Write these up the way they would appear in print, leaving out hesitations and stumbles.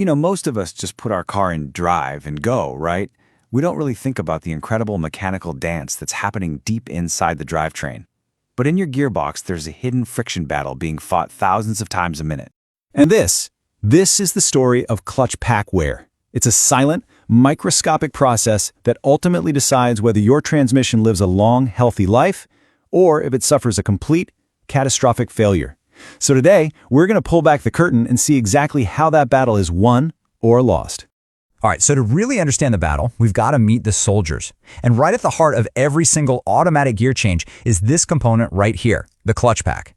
Most of us just put our car in drive and go, right? We don't really think about the incredible mechanical dance that's happening deep inside the drivetrain. But in your gearbox, there's a hidden friction battle being fought thousands of times a minute. And this is the story of clutch pack wear. It's a silent, microscopic process that ultimately decides whether your transmission lives a long, healthy life or if it suffers a complete, catastrophic failure. So today, we're going to pull back the curtain and see exactly how that battle is won or lost. All right, so to really understand the battle, we've got to meet the soldiers. And right at the heart of every single automatic gear change is this component right here, the clutch pack.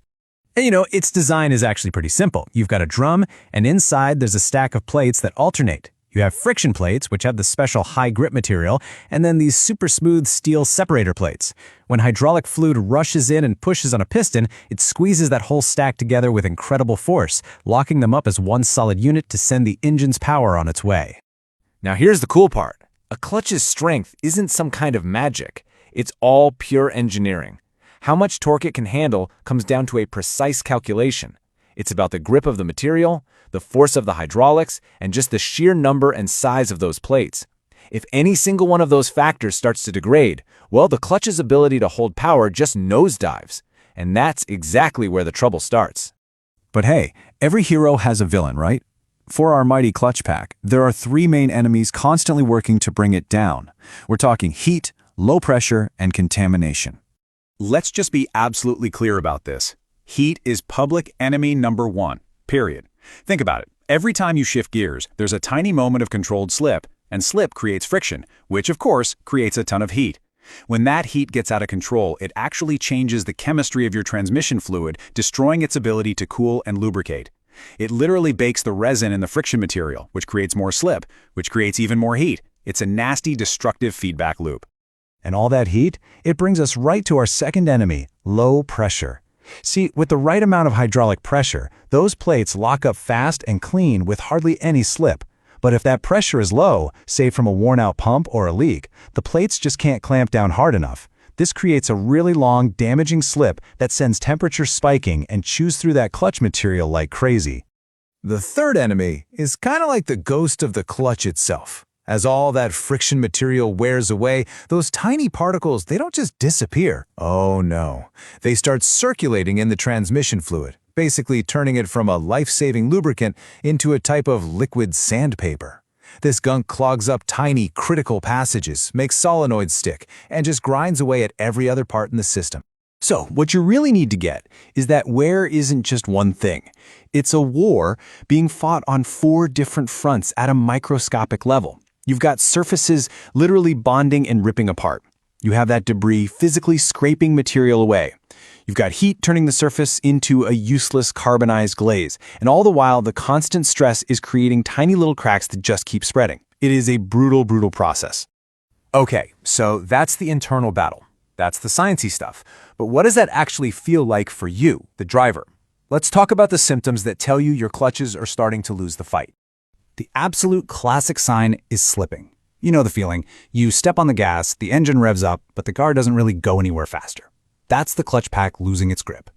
And its design is actually pretty simple. You've got a drum, and inside there's a stack of plates that alternate. You have friction plates, which have the special high grip material, and then these super smooth steel separator plates. When hydraulic fluid rushes in and pushes on a piston, it squeezes that whole stack together with incredible force, locking them up as one solid unit to send the engine's power on its way. Now here's the cool part. A clutch's strength isn't some kind of magic. It's all pure engineering. How much torque it can handle comes down to a precise calculation. It's about the grip of the material, the force of the hydraulics, and just the sheer number and size of those plates. If any single one of those factors starts to degrade, well, the clutch's ability to hold power just nosedives. And that's exactly where the trouble starts. But hey, every hero has a villain, right? For our mighty clutch pack, there are three main enemies constantly working to bring it down. We're talking heat, low pressure, and contamination. Let's just be absolutely clear about this. Heat is public enemy number one, period. Think about it. Every time you shift gears, there's a tiny moment of controlled slip, and slip creates friction, which of course creates a ton of heat. When that heat gets out of control, it actually changes the chemistry of your transmission fluid, destroying its ability to cool and lubricate. It literally bakes the resin in the friction material, which creates more slip, which creates even more heat. It's a nasty, destructive feedback loop. And all that heat, it brings us right to our second enemy, low pressure. See, with the right amount of hydraulic pressure, those plates lock up fast and clean with hardly any slip. But if that pressure is low, say from a worn-out pump or a leak, the plates just can't clamp down hard enough. This creates a really long, damaging slip that sends temperature spiking and chews through that clutch material like crazy. The third enemy is kind of like the ghost of the clutch itself. As all that friction material wears away, those tiny particles, they don't just disappear. Oh no. They start circulating in the transmission fluid, basically turning it from a life-saving lubricant into a type of liquid sandpaper. This gunk clogs up tiny, critical passages, makes solenoids stick, and just grinds away at every other part in the system. So, what you really need to get is that wear isn't just one thing. It's a war being fought on 4 different fronts at a microscopic level. You've got surfaces literally bonding and ripping apart. You have that debris physically scraping material away. You've got heat turning the surface into a useless carbonized glaze, and all the while the constant stress is creating tiny little cracks that just keep spreading. It is a brutal, brutal process. Okay, so that's the internal battle. That's the sciencey stuff. But what does that actually feel like for you, the driver? Let's talk about the symptoms that tell you your clutches are starting to lose the fight. The absolute classic sign is slipping. You know the feeling. You step on the gas, the engine revs up, but the car doesn't really go anywhere faster. That's the clutch pack losing its grip.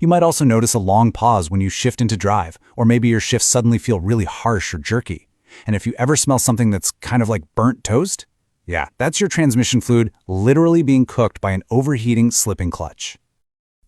You might also notice a long pause when you shift into drive, or maybe your shifts suddenly feel really harsh or jerky. And if you ever smell something that's kind of like burnt toast, yeah, that's your transmission fluid literally being cooked by an overheating, slipping clutch.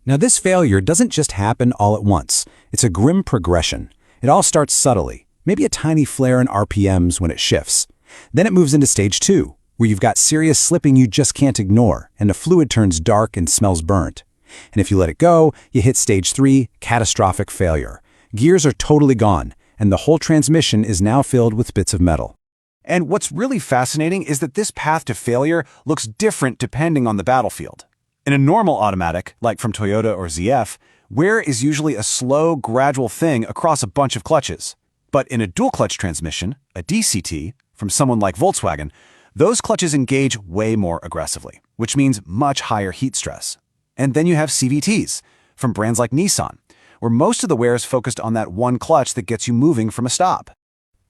Now this failure doesn't just happen all at once. It's a grim progression. It all starts subtly, maybe a tiny flare in RPMs when it shifts. Then it moves into stage 2, where you've got serious slipping you just can't ignore, and the fluid turns dark and smells burnt. And if you let it go, you hit stage 3, catastrophic failure. Gears are totally gone, and the whole transmission is now filled with bits of metal. And what's really fascinating is that this path to failure looks different depending on the battlefield. In a normal automatic, like from Toyota or ZF, wear is usually a slow, gradual thing across a bunch of clutches. But in a dual-clutch transmission, a DCT, from someone like Volkswagen, those clutches engage way more aggressively, which means much higher heat stress. And then you have CVTs, from brands like Nissan, where most of the wear is focused on that one clutch that gets you moving from a stop.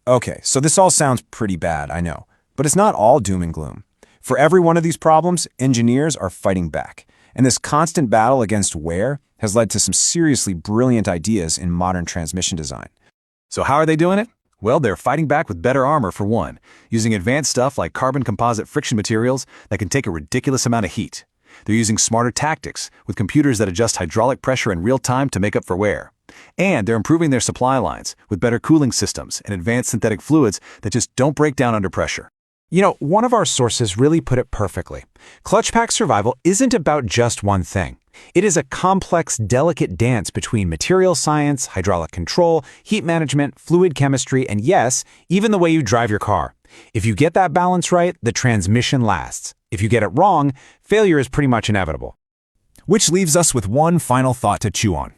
Okay, so this all sounds pretty bad, I know, but it's not all doom and gloom. For every one of these problems, engineers are fighting back, and this constant battle against wear has led to some seriously brilliant ideas in modern transmission design. So how are they doing it? Well, they're fighting back with better armor for one, using advanced stuff like carbon composite friction materials that can take a ridiculous amount of heat. They're using smarter tactics, with computers that adjust hydraulic pressure in real time to make up for wear. And they're improving their supply lines, with better cooling systems and advanced synthetic fluids that just don't break down under pressure. You know, one of our sources really put it perfectly. Clutch pack survival isn't about just one thing. It is a complex, delicate dance between material science, hydraulic control, heat management, fluid chemistry, and yes, even the way you drive your car. If you get that balance right, the transmission lasts. If you get it wrong, failure is pretty much inevitable. Which leaves us with one final thought to chew on.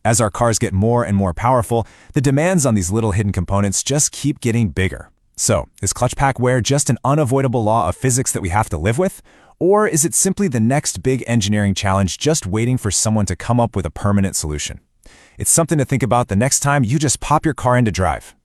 As our cars get more and more powerful, the demands on these little hidden components just keep getting bigger. So, is clutch pack wear just an unavoidable law of physics that we have to live with? Or is it simply the next big engineering challenge just waiting for someone to come up with a permanent solution? It's something to think about the next time you just pop your car into drive.